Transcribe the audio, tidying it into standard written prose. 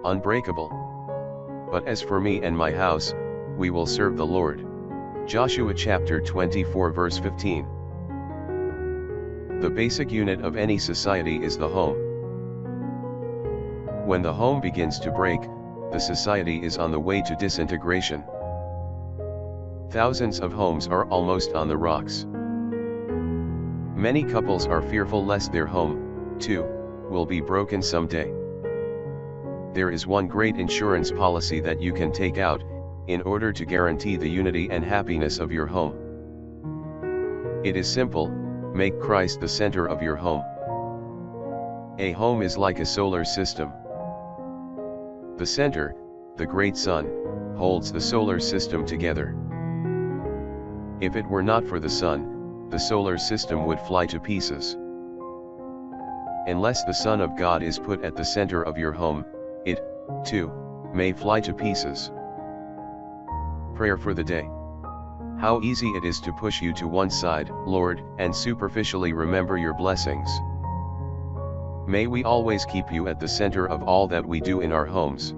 Unbreakable. But as for me and my house, we will serve the Lord. Joshua chapter 24 verse 15. The basic unit of any society is the home. When the home begins to break, the society is on the way to disintegration. Thousands of homes are almost on the rocks. Many couples are fearful lest their home, too, will be broken someday. There is one great insurance policy that you can take out, in order to guarantee the unity and happiness of your home. It is simple: make Christ the center of your home. A home is like a solar system. The center, the great sun, holds the solar system together. If it were not for the sun, the solar system would fly to pieces. Unless the Son of God is put at the center of your home, it, too, may fly to pieces. Prayer for the day. How easy it is to push you to one side, Lord, and superficially remember your blessings. May we always keep you at the center of all that we do in our homes.